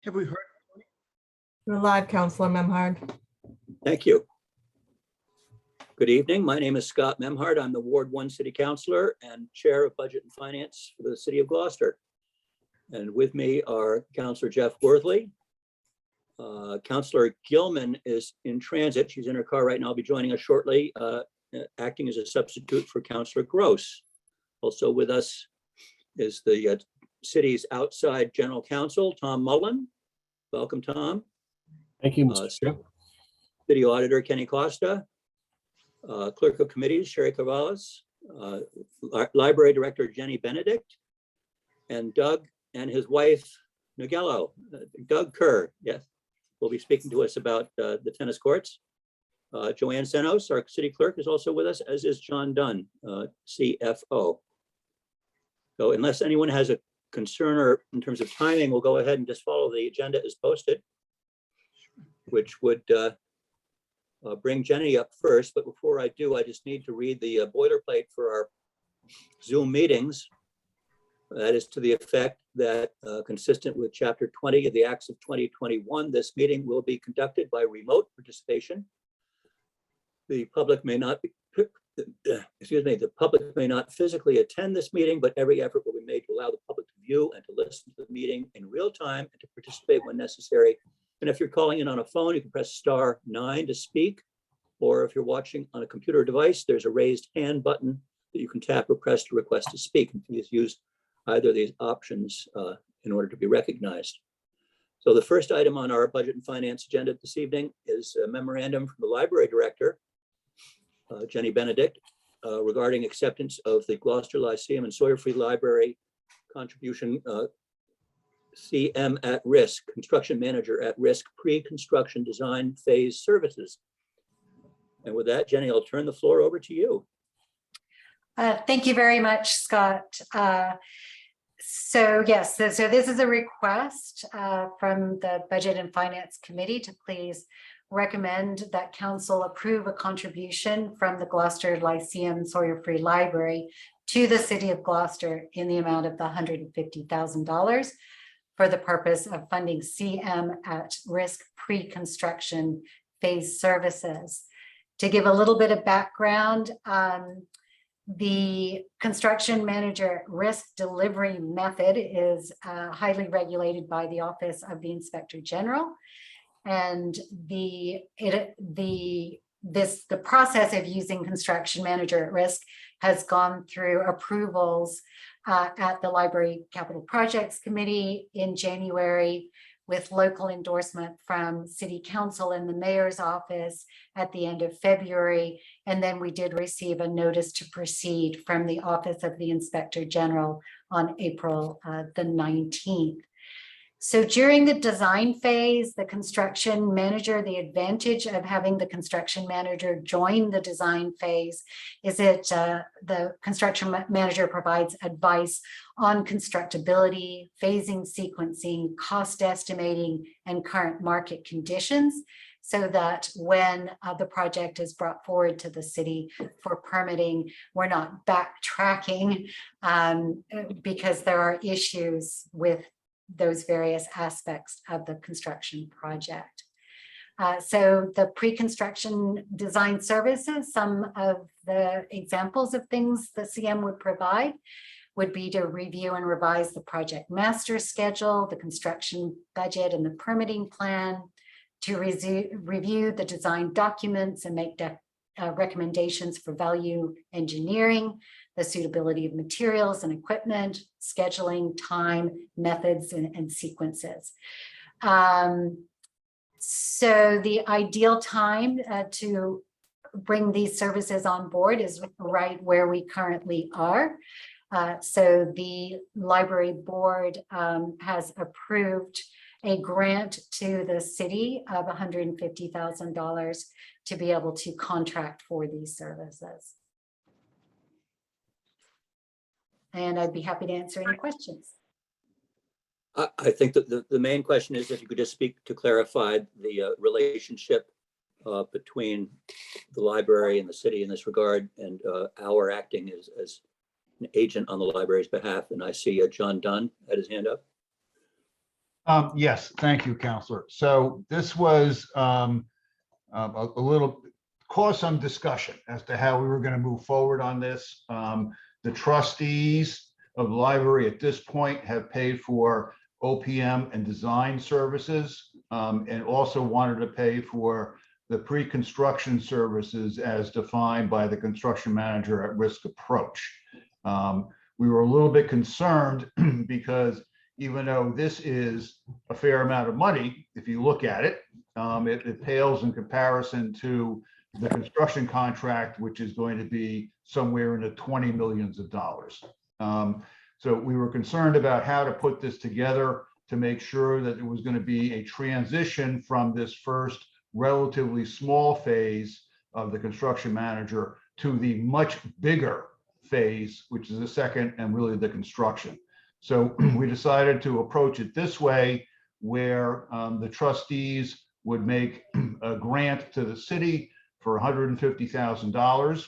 Have we heard? You're live, Counselor Memhard. Thank you. Good evening. My name is Scott Memhard. I'm the Ward 1 City Councilor and Chair of Budget and Finance for the City of Gloucester. And with me are Councilor Jeff Worthley. Councilor Gilman is in transit. She's in her car right now. I'll be joining us shortly, acting as a substitute for Councilor Gross. Also with us is the city's outside general counsel, Tom Mullen. Welcome, Tom. Thank you, Mr. Chair. City Auditor Kenny Costa, Clerk of Committees Sherry Carvalhas, Library Director Jenny Benedict, and Doug and his wife Nigelo, Doug Kerr. Yes, will be speaking to us about the tennis courts. Joanne Senos, our City Clerk, is also with us, as is John Dunn, CFO. So unless anyone has a concern or in terms of timing, we'll go ahead and just follow the agenda as posted, which would bring Jenny up first. But before I do, I just need to read the boilerplate for our Zoom meetings. That is to the effect that consistent with Chapter 20 of the Acts of 2021, this meeting will be conducted by remote participation. The public may not be, the public may not physically attend this meeting, but every effort will be made to allow the public to view and to listen to the meeting in real time and to participate when necessary. And if you're calling in on a phone, you can press *9 to speak. Or if you're watching on a computer device, there's a raised hand button that you can tap or press to request to speak. And please use either of these options in order to be recognized. So the first item on our budget and finance agenda this evening is a memorandum from the Library Director, Jenny Benedict, regarding acceptance of the Gloucester Lyceum and Sawyer Free Library contribution CM at risk, construction manager at risk, pre-construction design phase services. And with that, Jenny, I'll turn the floor over to you. Thank you very much, Scott. So yes, so this is a request from the Budget and Finance Committee to please recommend that Council approve a contribution from the Gloucester Lyceum Sawyer Free Library to the City of Gloucester in the amount of $150,000 for the purpose of funding CM at risk pre-construction phase services. To give a little bit of background, the construction manager at risk delivery method is highly regulated by the Office of the Inspector General. And the process of using construction manager at risk has gone through approvals at the Library Capital Projects Committee in January, with local endorsement from City Council and the Mayor's office at the end of February. And then we did receive a notice to proceed from the Office of the Inspector General on April the 19th. So during the design phase, the construction manager, the advantage of having the construction manager join the design phase is that the construction manager provides advice on constructability, phasing, sequencing, cost estimating, and current market conditions, so that when the project is brought forward to the city for permitting, we're not backtracking because there are issues with those various aspects of the construction project. So the pre-construction design services, some of the examples of things the CM would provide would be to review and revise the project master schedule, the construction budget and the permitting plan, to review the design documents and make recommendations for value engineering, the suitability of materials and equipment, scheduling, time, methods, and sequences. So the ideal time to bring these services on board is right where we currently are. So the library board has approved a grant to the city of $150,000 to be able to contract for these services. And I'd be happy to answer any questions. I think that the main question is if you could just speak to clarify the relationship between the library and the city in this regard, and our acting as an agent on the library's behalf. And I see John Dunn had his hand up. Yes, thank you, Counselor. So this was a little, caused some discussion as to how we were going to move forward on this. The trustees of the library at this point have paid for OPM and design services, and also wanted to pay for the pre-construction services as defined by the construction manager at risk approach. We were a little bit concerned because even though this is a fair amount of money, if you look at it, it pales in comparison to the construction contract, which is going to be somewhere in the 20 millions of dollars. So we were concerned about how to put this together to make sure that there was going to be a transition from this first relatively small phase of the construction manager to the much bigger phase, which is the second and really the construction. So we decided to approach it this way, where the trustees would make a grant to the city for $150,000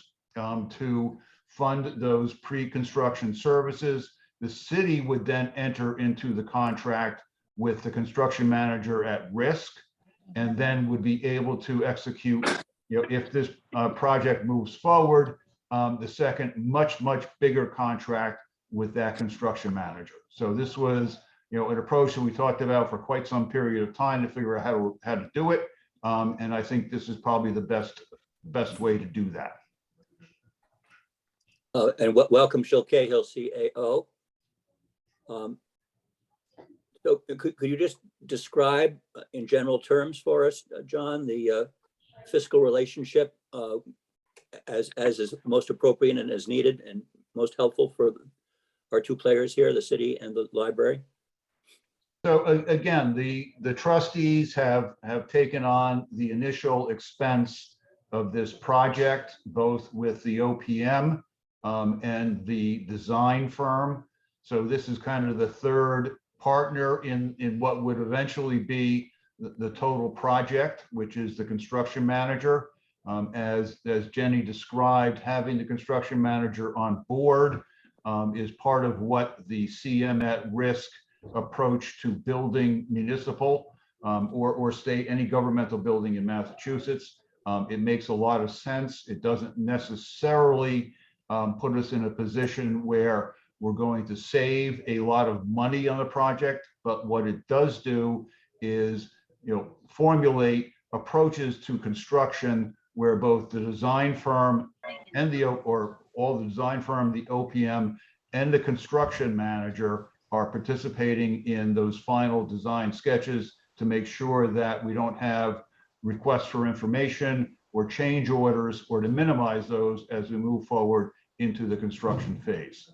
to fund those pre-construction services. The city would then enter into the contract with the construction manager at risk, and then would be able to execute, if this project moves forward, the second much bigger contract with that construction manager. So this was, an approach that we talked about for quite some period of time to figure out how to do it. And I think this is probably the best way to do that. And welcome, Shil Cahill, CAO. So could you just describe in general terms for us, John, the fiscal relationship as is most appropriate and as needed and most helpful for our two players here, the city and the library? So again, the trustees have taken on the initial expense of this project, both with the OPM and the design firm. So this is kind of the third partner in what would eventually be the total project, which is the construction manager. As Jenny described, having the construction manager on board is part of what the CM at risk approach to building municipal or state, any governmental building in Massachusetts. It makes a lot of sense. It doesn't necessarily put us in a position where we're going to save a lot of money on the project, but what it does do is, formulate approaches to construction where both the design firm and the OPM and the construction manager are participating in those final design sketches to make sure that we don't have requests for information or change orders, or to minimize those as we move forward into the construction phase.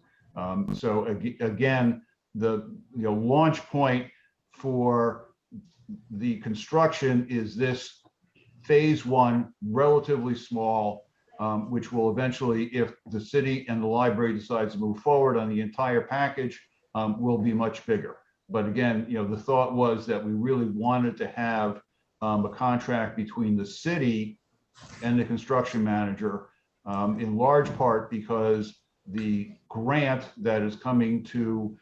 So again, the launch point for the construction is this phase one, relatively small, which will eventually, if the city and the library decides to move forward on the entire package, will be much bigger. But again, the thought was that we really wanted to have a contract between the city and the construction manager, in large part because the grant that is coming to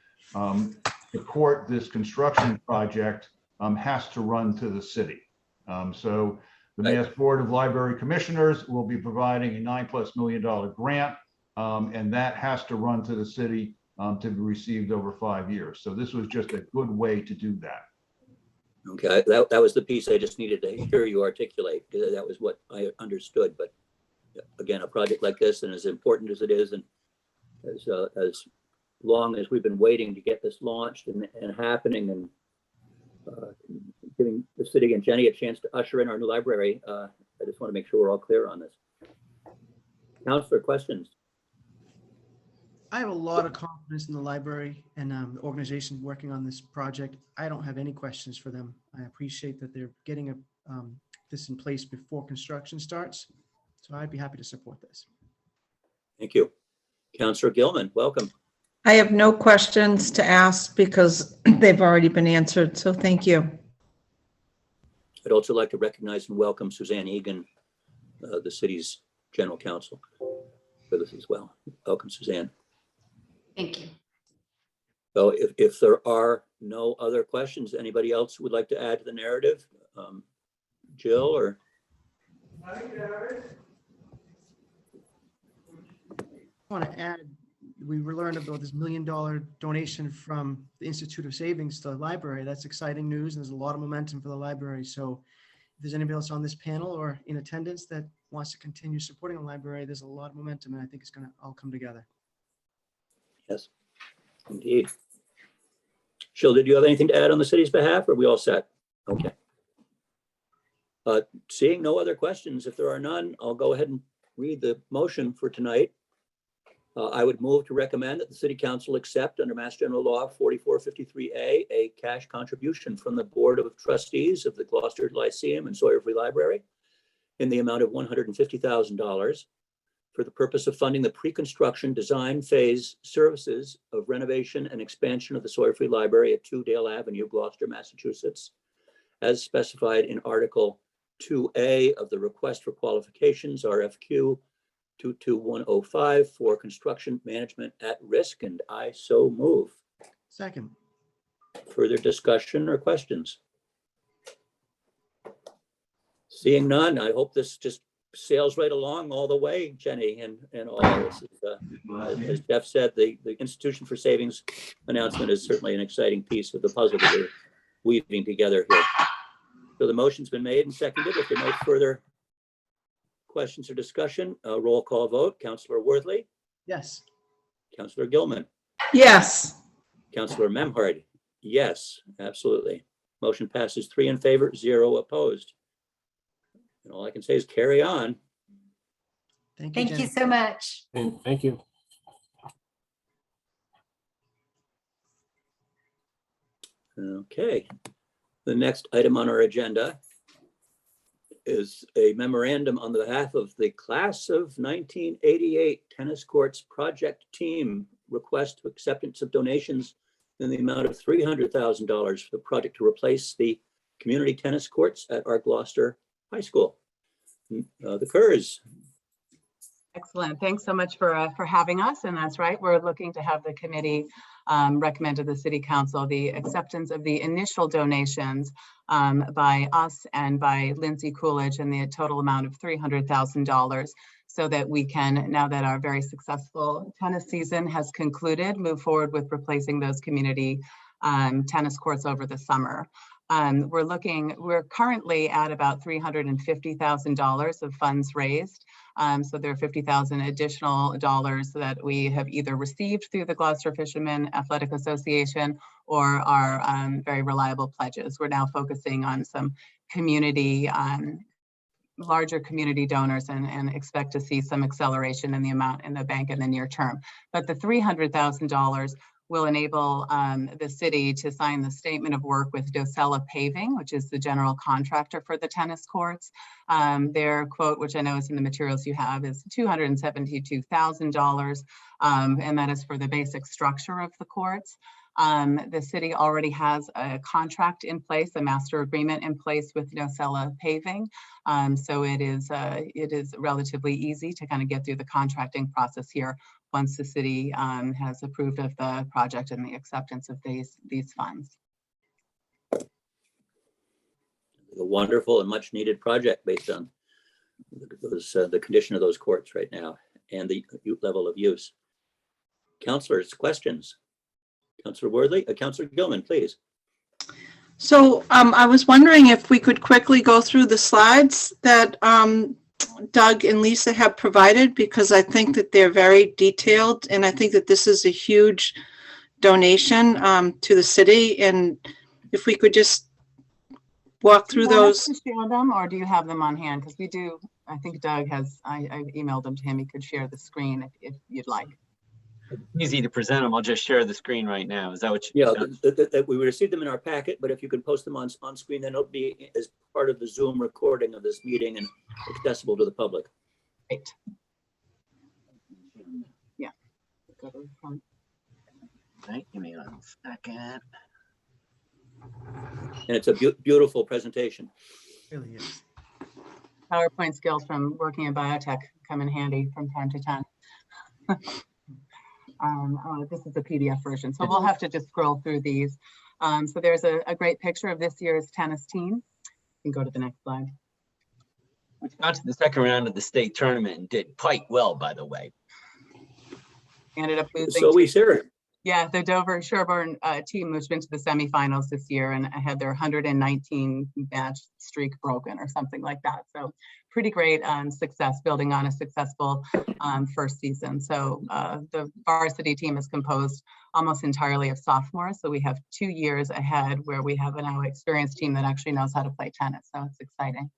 support this construction project has to run to the city. So the Mass Board of Library Commissioners will be providing a $9+ million grant, and that has to run to the city to be received over 5 years. So this was just a good way to do that. Okay, that was the piece I just needed to hear you articulate, because that was what I understood. But again, a project like this, and as important as it is, and as long as we've been waiting to get this launched and happening, and giving the city and Jenny a chance to usher in our new library, I just want to make sure we're all clear on this. Councilor, questions? I have a lot of confidence in the library and the organization working on this project. I don't have any questions for them. I appreciate that they're getting this in place before construction starts. So I'd be happy to support this. Thank you. Councilor Gilman, welcome. I have no questions to ask because they've already been answered, so thank you. I'd also like to recognize and welcome Suzanne Egan, the city's general counsel, with us as well. Welcome, Suzanne. Thank you. So if there are no other questions, anybody else would like to add to the narrative? Jill or? I want to add, we learned about this $1 million donation from the Institute of Savings to the library. That's exciting news. There's a lot of momentum for the library. So if there's anybody else on this panel or in attendance that wants to continue supporting the library, there's a lot of momentum, and I think it's going to all come together. Yes, indeed. Jill, did you have anything to add on the city's behalf, or are we all set? Okay. Seeing no other questions, if there are none, I'll go ahead and read the motion for tonight. I would move to recommend that the City Council accept under Mass General Law 4453A a cash contribution from the Board of Trustees of the Gloucester Lyceum and Sawyer Free Library in the amount of $150,000 for the purpose of funding the pre-construction design phase services of renovation and expansion of the Sawyer Free Library at 2 Dale Avenue, Gloucester, Massachusetts, as specified in Article 2A of the Request for Qualifications, RFQ 22105, for construction management at risk, and I so move. Second. Further discussion or questions? Seeing none, I hope this just sails right along all the way, Jenny, and all this is, as Jeff said, the Institution for Savings announcement is certainly an exciting piece of the puzzle that we're weaving together here. So the motion's been made and seconded. If there are no further questions or discussion, roll call vote. Councillor Worthley, Yes. Councillor Gilman, Yes. Councillor Memhard, yes, absolutely. Motion passes 3 in favor, 0 opposed. And all I can say is carry on. Thank you, Thank you Jenny. so much. And thank you. Okay. The next item on our agenda is a memorandum on behalf of the Class of 1988 Tennis Courts Project Team request to acceptance of donations in the amount of $300,000 for the project to replace the community tennis courts at our Gloucester High School. The Kerrs. Excellent. Thanks so much for having us. And that's right, we're looking to have the committee recommend to the City Council the acceptance of the initial donations by us and by Lindsay Coolidge in the total amount of $300,000, so that we can, now that our very successful tennis season has concluded, move forward with replacing those community tennis courts over the summer. We're currently at about $350,000 of funds raised. So there are $50,000 additional dollars that we have either received through the Gloucester Fishermen Athletic Association or our very reliable pledges. We're now focusing on some community, larger community donors, and expect to see some acceleration in the amount in the bank in the near term. But the $300,000 will enable the city to sign the statement of work with Docella Paving, which is the general contractor for the tennis courts. Their quote, which I know is in the materials you have, is $272,000, and that is for the basic structure of the courts. The city already has a contract in place, a master agreement in place with Docella Paving. So it is relatively easy to kind of get through the contracting process here once the city has approved of the project and the acceptance of these funds. A wonderful and much needed project based on the condition of those courts right now and the level of use. Councilors, questions? Councilor Worthley, Councilor Gilman, please. So I was wondering if we could quickly go through the slides that Doug and Lisa have provided, because I think that they're very detailed, and I think that this is a huge donation to the city. And if we could just walk through Do you want us those. to share them, or do you have them on hand? Because we do, I think Doug has, I emailed them to him. He could share the screen if you'd like. Easy to present them. I'll just share the screen right now. Is that what you? Yeah, we received them in our packet, but if you could post them on screen, then it'll be as part of the Zoom recording of this meeting and accessible to the public. Great. Yeah. Go to the front. Right, give me 1 second. And it's a beautiful presentation. It really is. PowerPoint skills from working in biotech come in handy from time to time. This is a PDF version, so we'll have to just scroll through these. So there's a great picture of this year's tennis team. You can go to the next slide. Which got to the second round of the state tournament and did quite well, by the way. Ended up losing. So we hear. Yeah, the Dover Sherborne team, which been to the semifinals this year and had their 119 match streak broken or something like that. So pretty great success, building on a successful first season. So the varsity team is composed almost entirely of sophomores. So we have 2 years ahead where we have a now experienced team that actually knows how to play tennis. So it's exciting.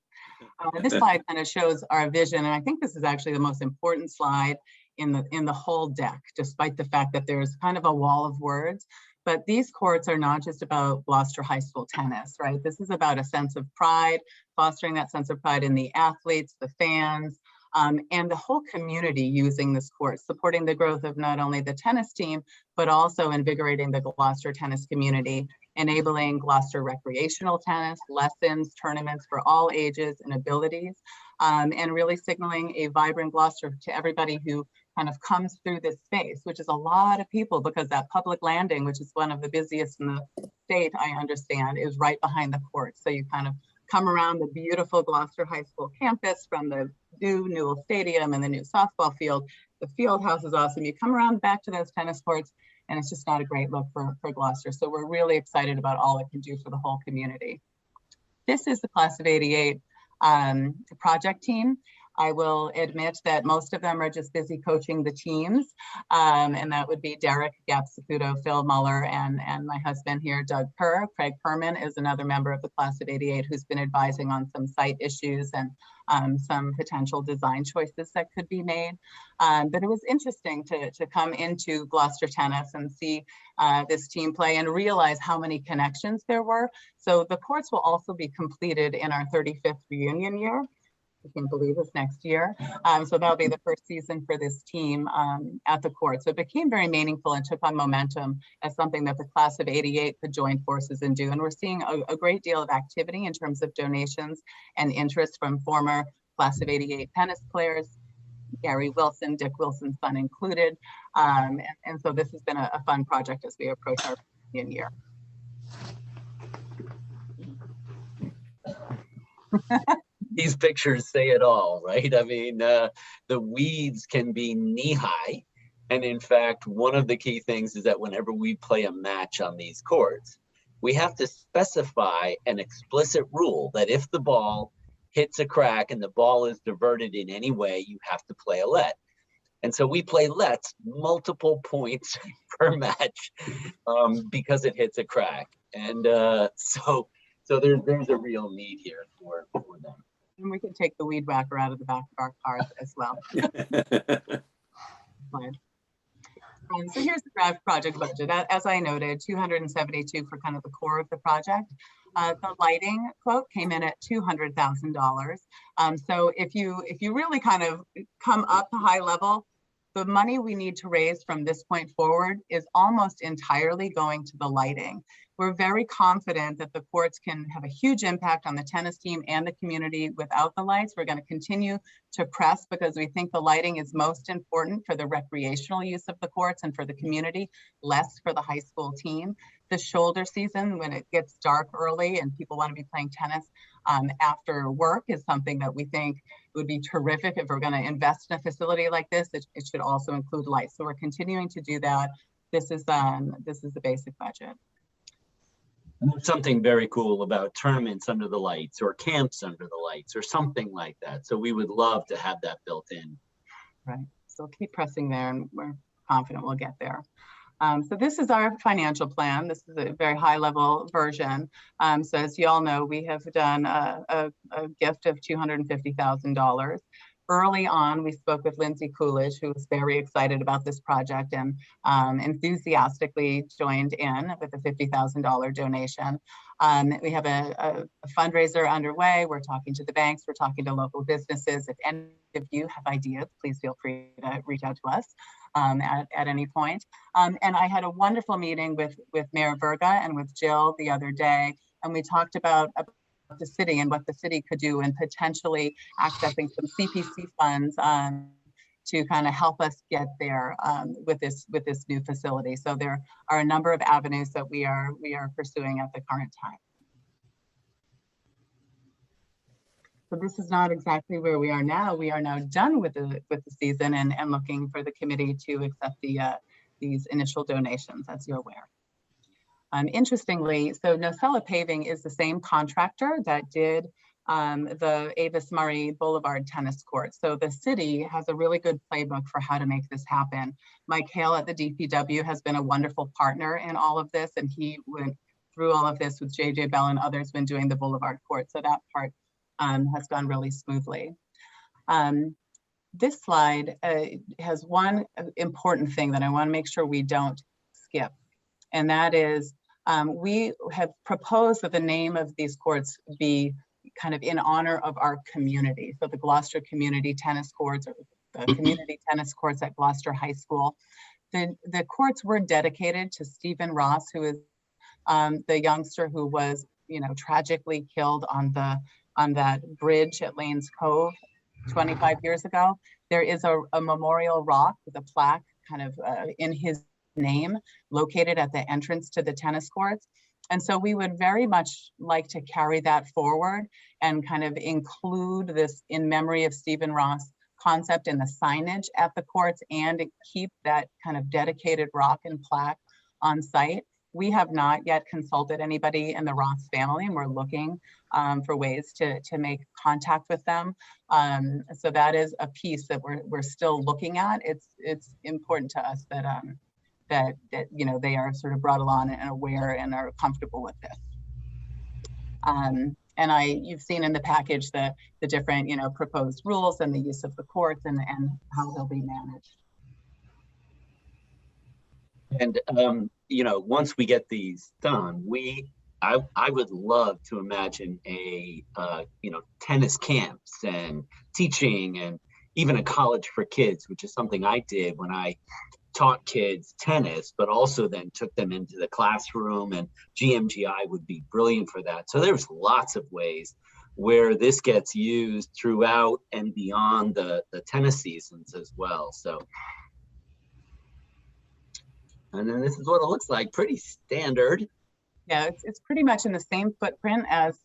This slide kind of shows our vision, and I think this is actually the most important slide in the whole deck, despite the fact that there's kind of a wall of words. But these courts are not just about Gloucester High School tennis, right? This is about a sense of pride, fostering that sense of pride in the athletes, the fans, and the whole community using this court, supporting the growth of not only the tennis team, but also invigorating the Gloucester tennis community, enabling Gloucester recreational tennis, lessons, tournaments for all ages and abilities, and really signaling a vibrant Gloucester to everybody who kind of comes through this space, which is a lot of people, because that public landing, which is one of the busiest in the state, I understand, is right behind the court. So you kind of come around the beautiful Gloucester High School campus from the new Newell Stadium and the new softball field. The field house is awesome. You come around back to those tennis courts, and it's just not a great look for Gloucester. So we're really excited about all it can do for the whole community. This is the Class of '88 project team. I will admit that most of them are just busy coaching the teams, and that would be Derek Gapsaputo, Phil Muller, and my husband here, Doug Kerr. Craig Perman is another member of the Class of '88 who's been advising on some site issues and some potential design choices that could be made. But it was interesting to come into Gloucester tennis and see this team play and realize how many connections there were. So the courts will also be completed in our 35th reunion year. I can't believe it's next year. So that'll be the first season for this team at the court. So it became very meaningful and took on momentum as something that the Class of '88 could join forces and do. And we're seeing a great deal of activity in terms of donations and interest from former Class of '88 tennis players, Gary Wilson, Dick Wilson's son included. And so this has been a fun project as we approach our year. These pictures say it all, right? I mean, the weeds can be knee-high. And in fact, one of the key things is that whenever we play a match on these courts, we have to specify an explicit rule that if the ball hits a crack and the ball is diverted in any way, you have to play a let. And so we play lets multiple points per match because it hits a crack. And so there's a real need here for them. And we can take the weed whacker out of the back of our cars as well. So here's the draft project budget. As I noted, $272 for kind of the core of the project. The lighting quote came in at $200,000. So if you really kind of come up to high level, the money we need to raise from this point forward is almost entirely going to the lighting. We're very confident that the courts can have a huge impact on the tennis team and the community without the lights. We're going to continue to press because we think the lighting is most important for the recreational use of the courts and for the community, less for the high school team. The shoulder season, when it gets dark early and people want to be playing tennis after work, is something that we think would be terrific. If we're going to invest in a facility like this, it should also include lights. So we're continuing to do that. This is the basic budget. And there's something very cool about tournaments under the lights or camps under the lights or something like that. So we would love to have that built in. Right. So keep pressing there and we're confident we'll get there. So this is our financial plan. This is a very high level version. So as you all know, we have done a gift of $250,000. Early on, we spoke with Lindsay Coolidge, who was very excited about this project and enthusiastically joined in with a $50,000 donation. We have a fundraiser underway. We're talking to the banks. We're talking to local businesses. If any of you have ideas, please feel free to reach out to us at any point. And I had a wonderful meeting with Mayor Verga and with Jill the other day, and we talked about the city and what the city could do and potentially accessing some CPC funds to kind of help us get there with this new facility. So there are a number of avenues that we are pursuing at the current time. So this is not exactly where we are now. We are now done with the season and looking for the committee to accept these initial donations, as you're aware. Interestingly, so Nocella Paving is the same contractor that did the Avis Murray Boulevard tennis court. So the city has a really good playbook for how to make this happen. Mike Hale at the DPW has been a wonderful partner in all of this, and he went through all of this with JJ Bell and others when doing the Boulevard court. So that part has gone really smoothly. This slide has one important thing that I want to make sure we don't skip, and that is we have proposed that the name of these courts be kind of in honor of our community. So the Gloucester Community Tennis Courts, or the community tennis courts at Gloucester High School. The courts were dedicated to Stephen Ross, who is the youngster who was, tragically killed on that bridge at Lanes Cove 25 years ago. There is a memorial rock with a plaque kind of in his name located at the entrance to the tennis courts. And so we would very much like to carry that forward and kind of include this in memory of Stephen Ross concept in the signage at the courts and keep that kind of dedicated rock and plaque on site. We have not yet consulted anybody in the Ross family, and we're looking for ways to make contact with them. So that is a piece that we're still looking at. It's important to us that that they are sort of brought along and aware and are comfortable with this. And you've seen in the package the different proposed rules and the use of the courts and how they'll be managed. And once we get these done, I would love to imagine a tennis camps and teaching, and even a college for kids, which is something I did when I taught kids tennis, but also then took them into the classroom, and GMGI would be brilliant for that. So there's lots of ways where this gets used throughout and beyond the tennis seasons as well. So, and then this is what it looks like, pretty standard. Yeah, it's pretty much in the same footprint as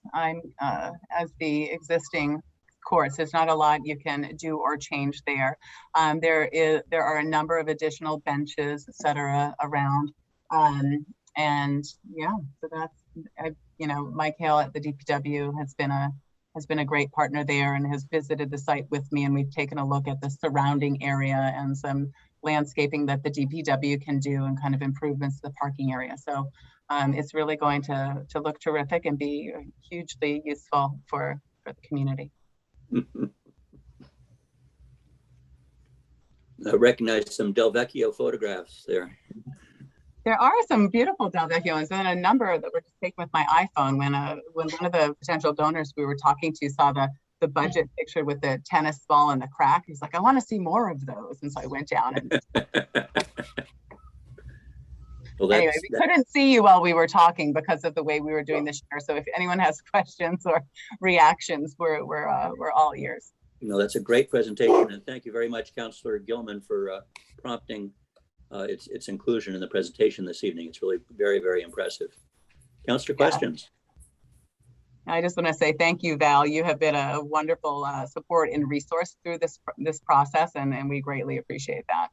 the existing courts. There's not a lot you can do or change there. There are a number of additional benches, et cetera, around. And yeah, so that's Mike Hale at the DPW has been a great partner there and has visited the site with me, and we've taken a look at the surrounding area and some landscaping that the DPW can do and kind of improvements to the parking area. So it's really going to look terrific and be hugely useful for the community. I recognize some Del Vecchio photographs there. There are some beautiful Del Vecchio ones, and a number that were just taken with my iPhone when one of the potential donors we were talking to saw the budget picture with the tennis ball and the crack. He's like, I want to see more of those. And so I went down and Well, anyway, we couldn't see you while we were talking because of the way we were doing the share. So if anyone has questions or reactions, we're all ears. That's a great presentation, and thank you very much, Councillor Gilman, for prompting its inclusion in the presentation this evening. It's really very, very impressive. Councillor, questions? I just want to say thank you, Val. You have been a wonderful support and resource through this process, and we greatly appreciate that.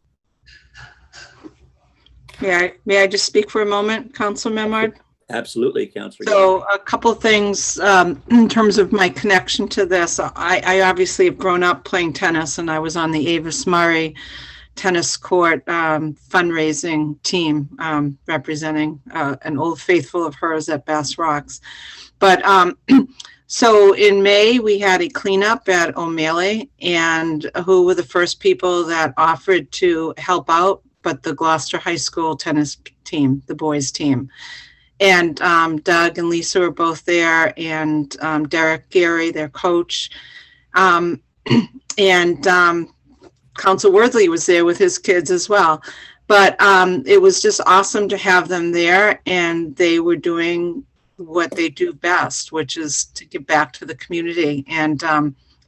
May I just speak for a moment, Councilor Memard? Absolutely, Councillor. So a couple things in terms of my connection to this. I obviously have grown up playing tennis, and I was on the Avis Murray tennis court fundraising team representing an old faithful of hers at Bass Rocks. But so in May, we had a cleanup at O'Malley, and who were the first people that offered to help out, but the Gloucester High School tennis team, the boys team. And Doug and Lisa were both there, and Derek Gary, their coach. And Council Worthley was there with his kids as well. But it was just awesome to have them there, and they were doing what they do best, which is to give back to the community. And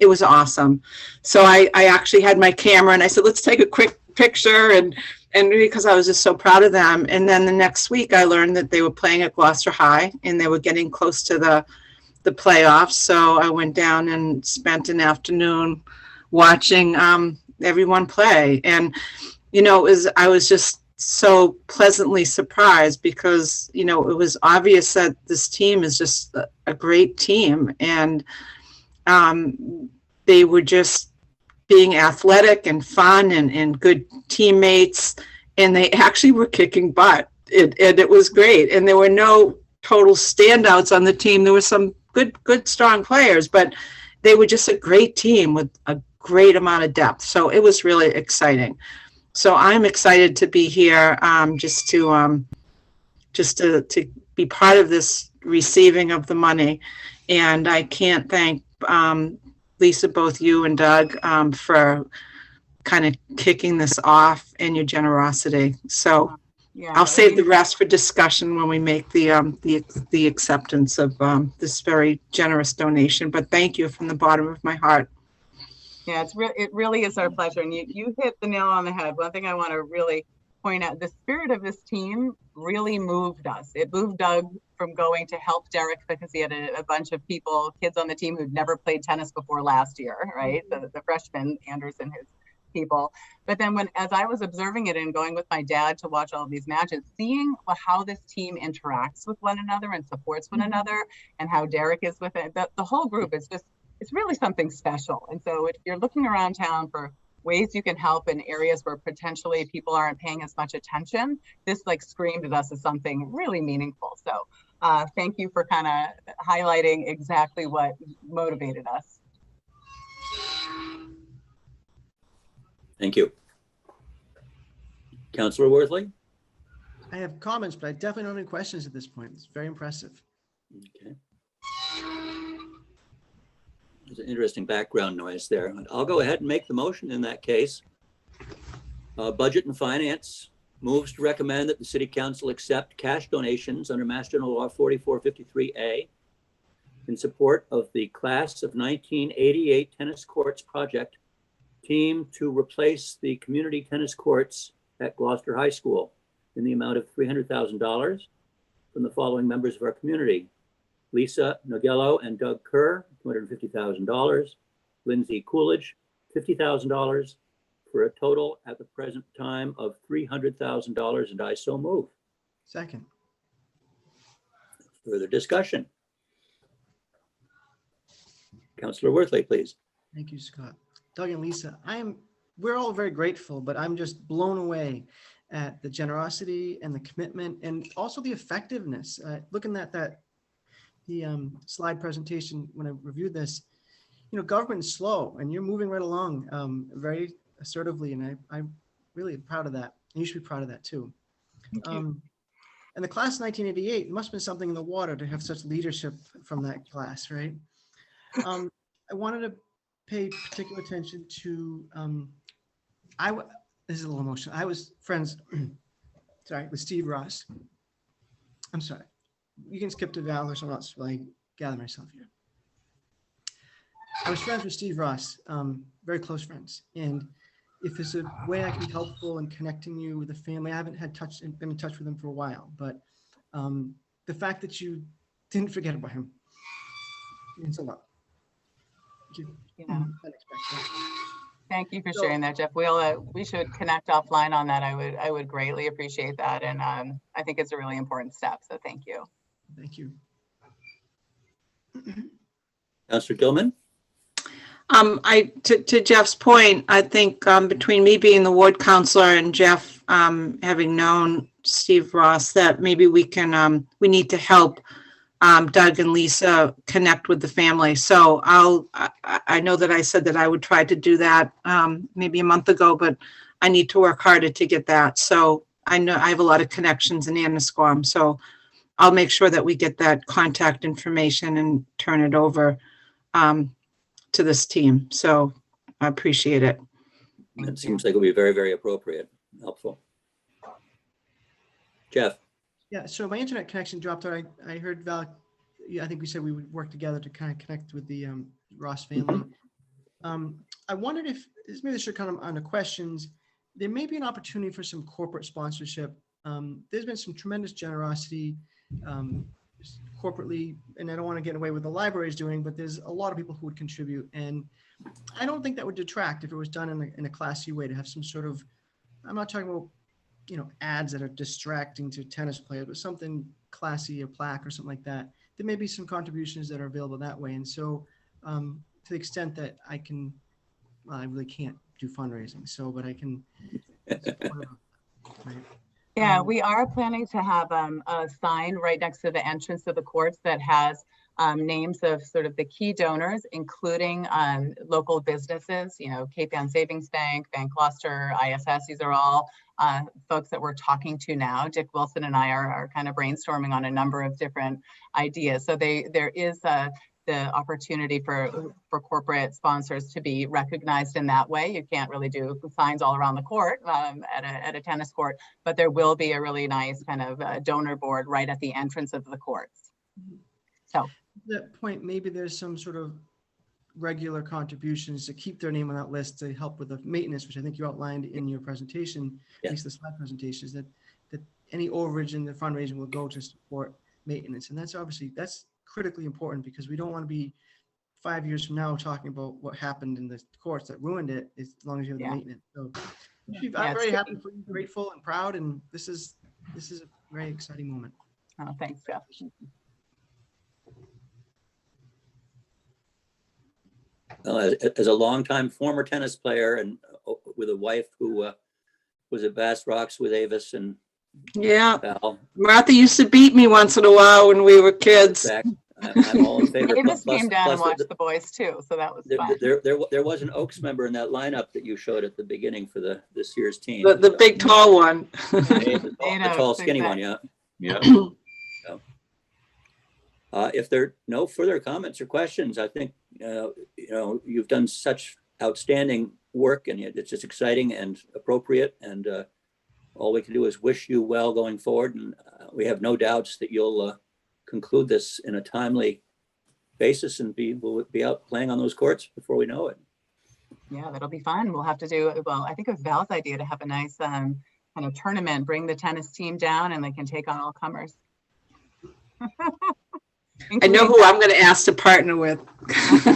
it was awesome. So I actually had my camera and I said, let's take a quick picture, and because I was just so proud of them. And then the next week I learned that they were playing at Gloucester High and they were getting close to the playoffs. So I went down and spent an afternoon watching everyone play. And, you know, I was just so pleasantly surprised because, you know, it was obvious that this team is just a great team. And they were just being athletic and fun and good teammates. And they actually were kicking butt. And it was great. And there were no total standouts on the team. There were some good, strong players, but they were just a great team with a great amount of depth. So it was really exciting. So I'm excited to be here, just to be part of this receiving of the money. And I can't thank Lisa, both you and Doug, for kind of kicking this off and your generosity. So Yeah, I'll save the rest for discussion when we make the acceptance of this very generous donation. But thank you from the bottom of my heart. Yeah, it really is our pleasure. And you hit the nail on the head. One thing I want to really point out, the spirit of this team really moved us. It moved Doug from going to help Derek because he had a bunch of kids on the team who'd never played tennis before last year, right? The freshman, Anderson, his people. But then as I was observing it and going with my dad to watch all of these matches, seeing how this team interacts with one another and supports one another, and how Derek is with it, the whole group is just, it's really something special. And so if you're looking around town for ways you can help in areas where potentially people aren't paying as much attention, this like screamed at us as something really meaningful. So thank you for kind of highlighting exactly what motivated us. Thank you. Councillor Worthley? I have comments, but I definitely don't have any questions at this point. It's very impressive. Okay. There's an interesting background noise there. I'll go ahead and make the motion in that case. Budget and Finance moves to recommend that the City Council accept cash donations under Mass General Law 4453A in support of the Class of 1988 Tennis Courts Project team to replace the community tennis courts at Gloucester High School in the amount of $300,000 from the following members of our community: Lisa Nogello and Doug Kerr, $250,000, Lindsay Coolidge, $50,000, for a total at the present time of $300,000, and I so move. Second. Further discussion? Councillor Worthley, please. Thank you, Scott. Doug and Lisa, we're all very grateful, but I'm just blown away at the generosity and the commitment and also the effectiveness. Looking at the slide presentation when I reviewed this, you know, government is slow and you're moving right along very assertively, and I'm really proud of that. And you should be proud of that too. And the class of 1988, it must have been something in the water to have such leadership from that class, right? I wanted to pay particular attention to, this is a little emotional. I was friends, with Steve Ross. I'm sorry. You can skip to Val or someone else while I gather myself here. I was friends with Steve Ross, very close friends. And if there's a way I can be helpful in connecting you with the family, I haven't been in touch with him for a while, but the fact that you didn't forget about him means a lot. Yeah. Thank you for sharing that, Jeff. We should connect offline on that. I would greatly appreciate that. And I think it's a really important step. So thank you. Thank you. Councillor Gilman? To Jeff's point, I think between me being the ward councillor and Jeff having known Steve Ross, that maybe we need to help Doug and Lisa connect with the family. So I know that I said that I would try to do that maybe a month ago, but I need to work harder to get that. So I know I have a lot of connections in Annisquam, so I'll make sure that we get that contact information and turn it over to this team. So I appreciate it. That seems like it will be very, very appropriate, helpful. Jeff? Yeah, so my internet connection dropped out. I heard Val, I think we said we would work together to kind of connect with the Ross family. I wondered if, maybe this should come on the questions, there may be an opportunity for some corporate sponsorship. There's been some tremendous generosity corporately, and I don't want to get away with the library is doing, but there's a lot of people who would contribute. And I don't think that would detract if it was done in a classy way to have some sort of, I'm not talking about, ads that are distracting to tennis players, but something classy, a plaque or something like that. There may be some contributions that are available that way. And so to the extent that I can, well, I really can't do fundraising, so, but I can. Right. Yeah, we are planning to have a sign right next to the entrance of the courts that has names of sort of the key donors, including local businesses, Cape Ann Savings Bank, Bank Gloucester, ISS. These are all folks that we're talking to now. Dick Wilson and I are kind of brainstorming on a number of different ideas. So there is the opportunity for corporate sponsors to be recognized in that way. You can't really do signs all around the court at a tennis court, but there will be a really nice kind of donor board right at the entrance of the courts. So At that point, maybe there's some sort of regular contributions to keep their name on that list to help with the maintenance, which I think you outlined in your presentation, at least the slide presentation, is that any overage in the fundraising will go to support maintenance. And that's critically important, because we don't want to be 5 years from now talking about what happened in the courts that ruined it, as long as you have the maintenance. So I'm very happy for you, grateful and proud, and this is a very exciting moment. Oh, thanks, Jeff. As a longtime former tennis player and with a wife who was at Bass Rocks with Avis and Yeah, Val, Martha used to beat me once in a while when we were kids. back, I'm all in favor. Davis Plus- came down and plus watched the boys too, so that was fun. There was an Oaks member in that lineup that you showed at the beginning for this year's team. The big tall one. The tall, skinny one, yeah. Yeah. If there are no further comments or questions, I think, you've done such outstanding work, and it's just exciting and appropriate. And all we can do is wish you well going forward. And we have no doubts that you'll conclude this in a timely basis and we'll be out playing on those courts before we know it. Yeah, that'll be fun. We'll have to do, well, I think it was Val's idea to have a nice kind of tournament, bring the tennis team down and they can take on all comers. I know who I'm going to ask to partner with. All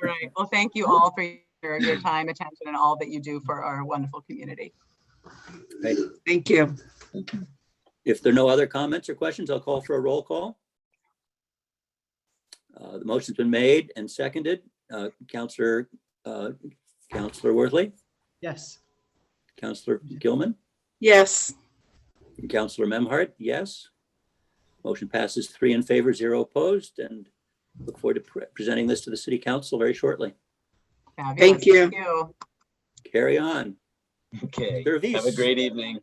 right. Well, thank you all for your time, attention, and all that you do for our wonderful community. Right. Thank you. If there are no other comments or questions, I'll call for a roll call. The motion's been made and seconded. Councillor Worthley, Yes. Councillor Gilman, Yes. and Councillor Memhard, yes. Motion passes 3 in favor, 0 opposed, and look forward to presenting this to the City Council very shortly. Fabulous. Thank you. Thank you. Carry on. Okay. Service. Have a great evening.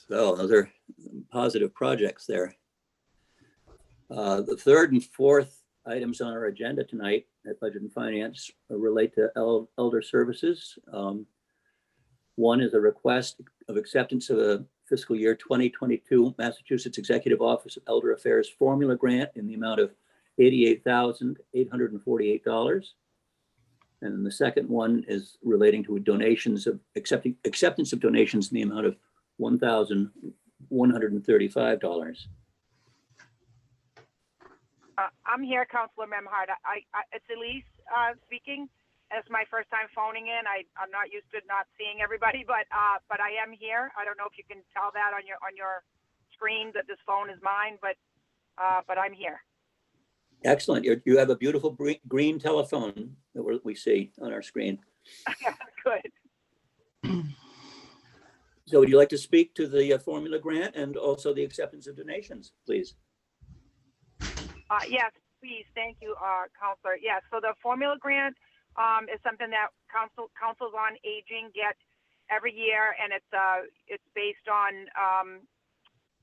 So those are positive projects there. The third and fourth items on our agenda tonight at Budget and Finance relate to elder services. One is a request of acceptance of a fiscal year 2022 Massachusetts Executive Office of Elder Affairs formula grant in the amount of $88,848. And then the second one is relating to donations of acceptance of donations in the amount of $1,135. I'm here, Councilor Memhard. It's Elise speaking. It's my first time phoning in. I'm not used to not seeing everybody, but I am here. I don't know if you can tell that on your screen that this phone is mine, but I'm here. Excellent. You have a beautiful green telephone that we see on our screen. Good. So would you like to speak to the formula grant and also the acceptance of donations, please? Yes, please. Thank you, Councilor. Yes, so the formula grant is something that councils on aging get every year, and it's based on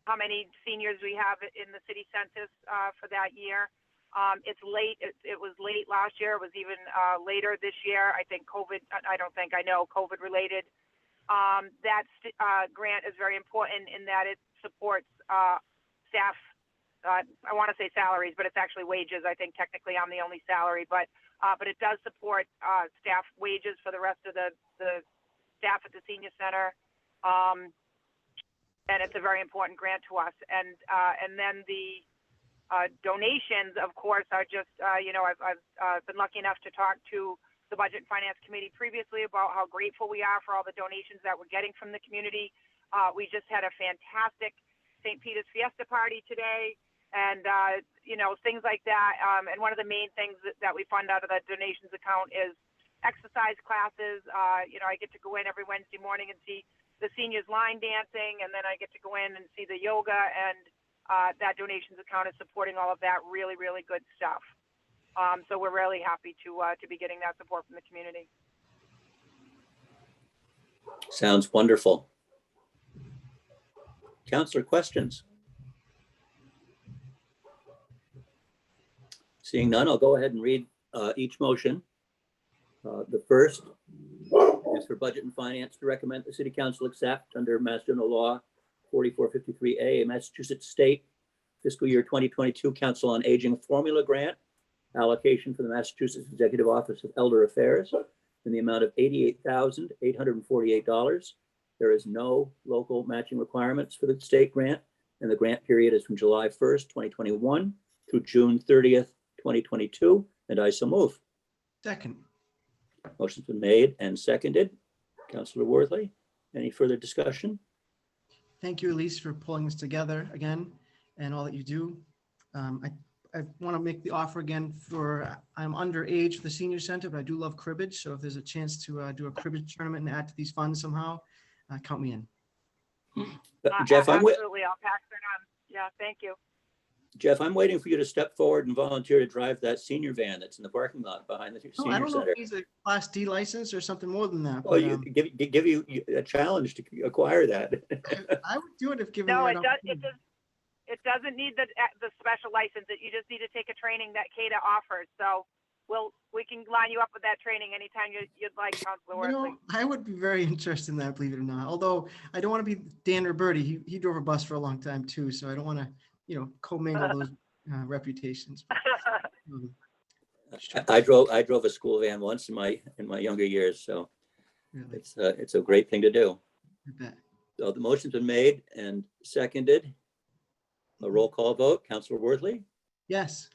how many seniors we have in the city census for that year. It's late. It was late last year. It was even later this year. I think COVID related grant is very important in that it supports staff. I want to say salaries, but it's actually wages. I think technically I'm the only salary, but it does support staff wages for the rest of the staff at the senior center. And it's a very important grant to us. And then the donations, of course, are just, I've been lucky enough to talk to the Budget and Finance Committee previously about how grateful we are for all the donations that we're getting from the community. We just had a fantastic St. Peter's Fiesta party today, and, things like that. And one of the main things that we fund out of the donations account is exercise classes. I get to go in every Wednesday morning and see the seniors line dancing, and then I get to go in and see the yoga, and that donations account is supporting all of that really, really good stuff. So we're really happy to be getting that support from the community. Sounds wonderful. Councilor, questions? Seeing none, I'll go ahead and read each motion. The first is for Budget and Finance to recommend the City Council accept under Mass General Law 4453A, Massachusetts State Fiscal Year 2022 Council on Aging Formula Grant allocation for the Massachusetts Executive Office of Elder Affairs in the amount of $88,848. There is no local matching requirements for the state grant, and the grant period is from July 1st, 2021 through June 30th, 2022, and I so move. Second. Motion's been made and seconded. Councilor Worthley, any further discussion? Thank you, Elise, for pulling this together again and all that you do. I want to make the offer again I'm underage for the senior center, but I do love cribbage. So if there's a chance to do a cribbage tournament and add to these funds somehow, count me in. Jeff, absolutely. I'll pass that on. Yeah, thank you. Jeff, I'm waiting for you to step forward and volunteer to drive that senior van that's in the parking lot behind the No, I senior don't know center. if he's a Class D license or something more than that. Well, but, give you a challenge to acquire that. I would do it if given the No, right it does. opportunity. It doesn't need the special license. You just need to take a training that CADA offers. So we can line you up with that training anytime you'd like, Councilor Worthley. I would be very interested in that, believe it or not. Although I don't want to be Dan or Bertie. He drove a bus for a long time too, so I don't want to, commingle those reputations. I drove a school van once in my younger years, so Really, it's a great thing to do. I bet. So the motion's been made and seconded. A roll call vote. Councilor Worthley, Yes.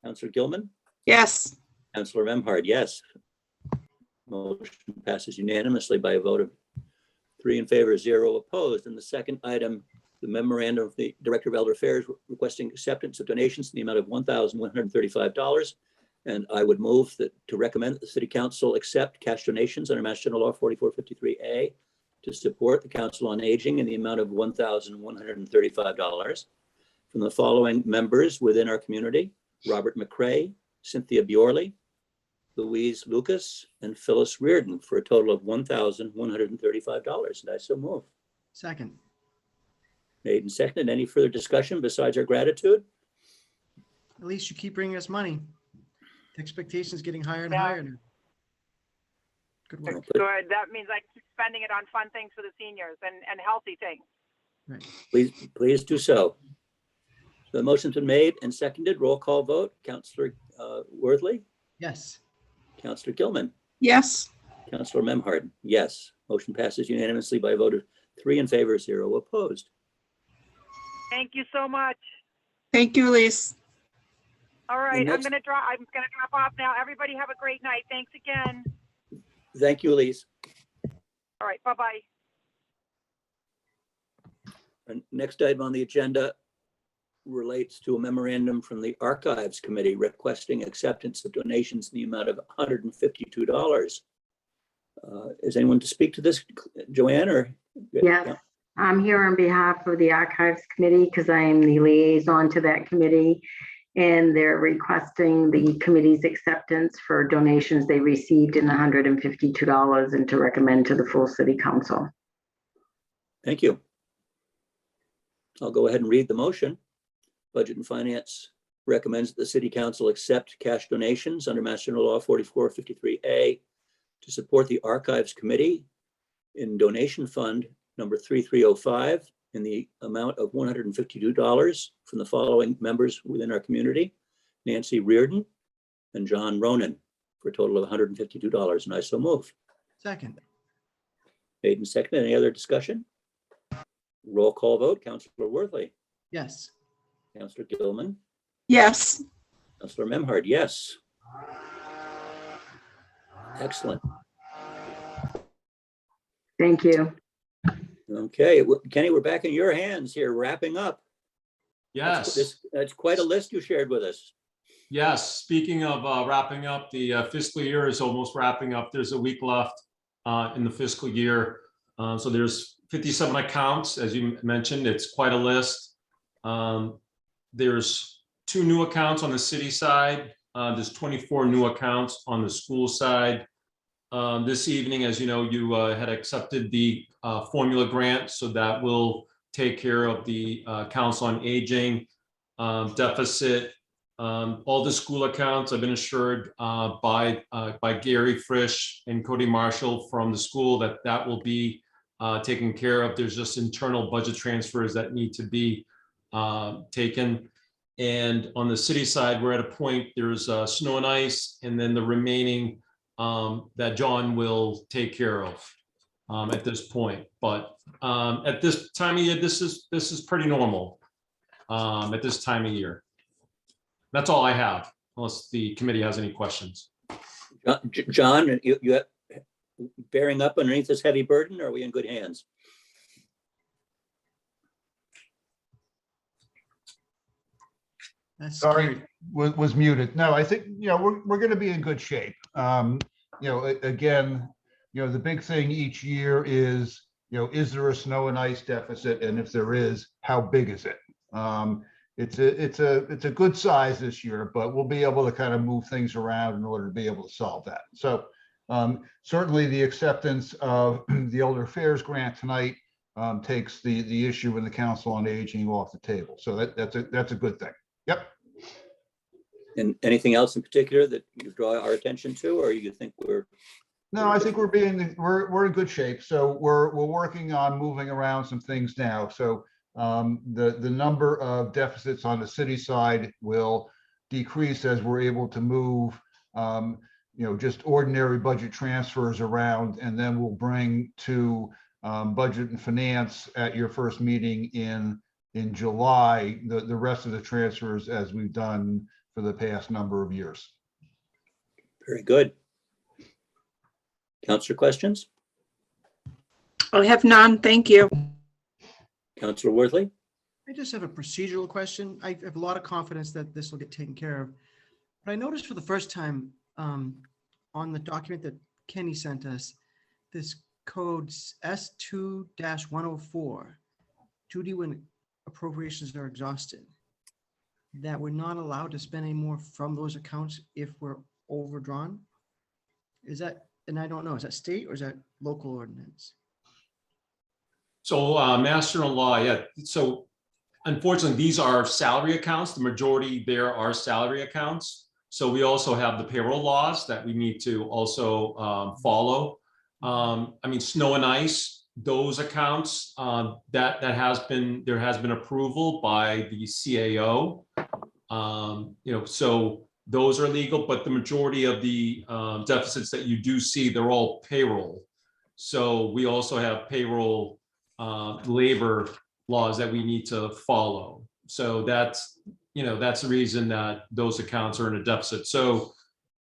Councilor Gilman, Yes. Councilor Memhard, yes. Motion passes unanimously by a vote of 3 in favor, 0 opposed. And the second item, the memorandum of the Director of Elder Affairs requesting acceptance of donations in the amount of $1,135. And I would move that to recommend that the City Council accept cash donations under Mass General Law 4453A to support the Council on Aging in the amount of $1,135 from the following members within our community: Robert McCrae, Cynthia Bjorley, Louise Lucas, and Phyllis Reardon, for a total of $1,135. And I so move. Second. Made and seconded. Any further discussion besides our gratitude? At least you keep bringing us money. The expectation's getting higher and Yeah. higher now. Good work. Good. That means I keep spending it on fun things for the seniors and healthy things. Please do so. So the motion's been made and seconded. Roll call vote. Councilor Worthley, Yes. Councilor Gilman, Yes. Councilor Memhard, yes. Motion passes unanimously by a vote of 3 in favor, 0 opposed. Thank you so much. Thank you, Elise. All right, I'm next- gonna drop off now. Everybody have a great night. Thanks again. Thank you, Elise. All right, bye-bye. Our next item on the agenda relates to a memorandum from the Archives Committee requesting acceptance of donations in the amount of $152. Is anyone to speak to this, Joanne, or? Yes, I'm here on behalf of the Archives Committee because I am the liaison to that committee. And they're requesting the committee's acceptance for donations they received in $152 and to recommend to the full city council. Thank you. I'll go ahead and read the motion. Budget and Finance recommends that the City Council accept cash donations under Mass General Law 4453A to support the Archives Committee in donation fund number 3305 in the amount of $152 from the following members within our community: Nancy Reardon and John Ronan, for a total of $152. And I so move. Second. Made and seconded. Any other discussion? Roll call vote. Councillor Worthley, Yes. Councillor Gilman, Yes. Councillor Memhard, yes. Excellent. Thank you. Okay, Kenny, we're back in your hands here, wrapping up. Yes, That's quite a list you shared with us. yes. Speaking of wrapping up, the fiscal year is almost wrapping up. There's a week left in the fiscal year. So there's 57 accounts, as you mentioned. It's quite a list. There's 2 new accounts on the city side. There's 24 new accounts on the school side. This evening, as you know, you had accepted the formula grant, so that will take care of the Council on Aging deficit. All the school accounts have been assured by Gary Frisch and Cody Marshall from the school that will be taken care of. There's just internal budget transfers that need to be taken. And on the city side, we're at a point, there's snow and ice, and then the remaining that John will take care of at this point. But at this time of year, this is pretty normal at this time of year. That's all I have, unless the committee has any questions. John, you bearing up underneath this heavy burden, or are we in good hands? That's Sorry, great. was muted. No, I think, we're going to be in good shape. Again, the big thing each year is there a snow and ice deficit? And if there is, how big is it? It's a good size this year, but we'll be able to kind of move things around in order to be able to solve that. So certainly the acceptance of the Elder Affairs grant tonight takes the issue in the Council on Aging off the table. So that's a good thing. Yep. And anything else in particular that you draw our attention to, or you think we're? No, I think we're in good shape. So we're working on moving around some things now. So the number of deficits on the city side will decrease as we're able to move just ordinary budget transfers around, and then we'll bring to budget and finance at your first meeting in July the rest of the transfers as we've done for the past number of years. Very good. Councillor, questions? I have none. Thank you. Councillor Worthley? I just have a procedural question. I have a lot of confidence that this will get taken care of. But I noticed for the first time on the document that Kenny sent us, this code S2-104, duty when appropriations are exhausted, that we're not allowed to spend any more from those accounts if we're overdrawn. Is that, and I don't know, is that state or is that local ordinance? So Mass General Law, yeah. So unfortunately, these are salary accounts. The majority there are salary accounts. So we also have the payroll laws that we need to also follow. I mean, snow and ice, those accounts, there has been approval by the CAO. So those are legal, but the majority of the deficits that you do see, they're all payroll. So we also have payroll labor laws that we need to follow. So that's the reason that those accounts are in a deficit. So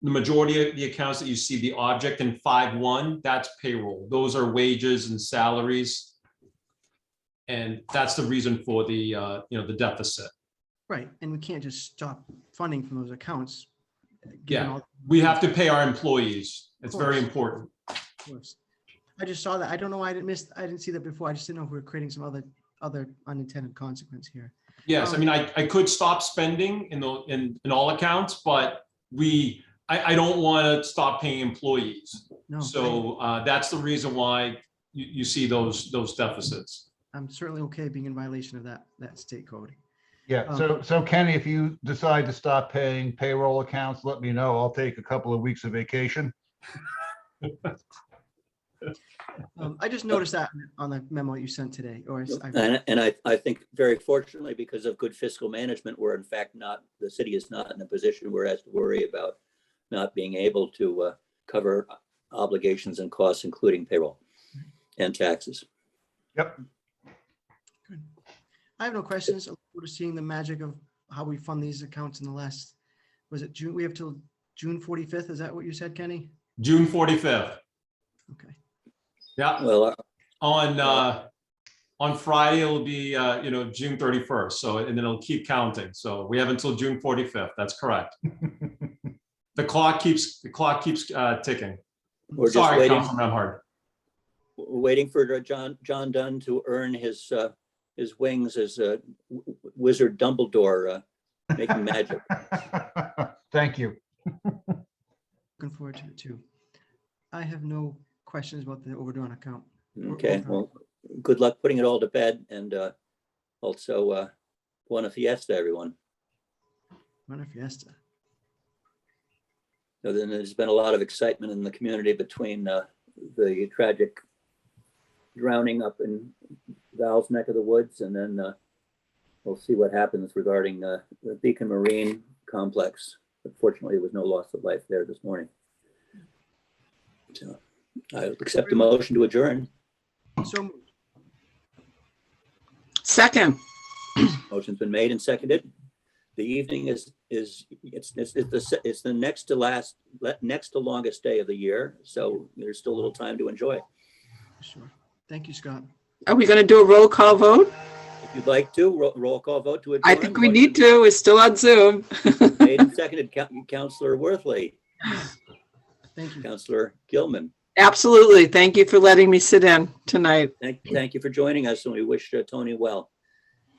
the majority of the accounts that you see, the object in 5.1, that's payroll. Those are wages and salaries. And that's the reason for the, the deficit. Right, and we can't just stop funding from those accounts. Yeah, we have to pay our employees. It's very important. Of course. I just saw that. I don't know why I didn't see that before. I just didn't know if we were creating some other unintended consequence here. Yes, I mean, I could stop spending in all accounts, but I don't want to stop paying employees. No. So that's the reason why you see those deficits. I'm certainly okay being in violation of that state code. Yeah, so Kenny, if you decide to stop paying payroll accounts, let me know. I'll take a couple of weeks of vacation. I just noticed that on the memo you sent today, or And I think very fortunately, because of good fiscal management, we're in fact not, the city is not in a position where it has to worry about not being able to cover obligations and costs, including payroll and taxes. Yep. Good. I have no questions. I look forward to seeing the magic of how we fund these accounts in the last, was it June? We have till June 45th. Is that what you said, Kenny? June 45th. Okay. Yeah. Well, On Friday, it'll be, June 31st. So, and then it'll keep counting. So we have until June 45th. That's correct. The clock keeps ticking. we're just Sorry, waiting, Councilman Memhard. we're waiting for John Dunn to earn his wings as Wizard Dumbledore making magic. Thank you. Looking forward to it too. I have no questions about the overdrawn account. Okay, well, good luck putting it all to bed, and also buona fiesta, everyone. Buena fiesta. So then there's been a lot of excitement in the community between the tragic drowning up in Val's neck of the woods, and then we'll see what happens regarding the Beacon Marine Complex. Unfortunately, there was no loss of life there this morning. So I accept the motion to adjourn. So moved. Second. Motion's been made and seconded. The evening is the next to longest day of the year, so there's still a little time to enjoy. Sure. Thank you, Scott. Are we going to do a roll call vote? If you'd like to, roll call vote to adjourn. I think we need to. We're still on Zoom. Made and seconded, Councillor Worthley, Thank you. Councillor Gilman. Absolutely. Thank you for letting me sit in tonight. Thank you for joining us, and we wish Tony well.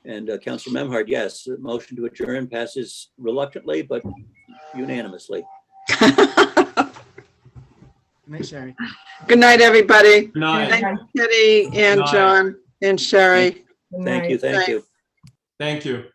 And Councillor Memhard, yes, the motion to adjourn passes reluctantly, but unanimously. Good night, Sherry. Good night, everybody. Good night. Thank you, Kitty and Good night. John and Sherry. Thank you, thank you. Thank you.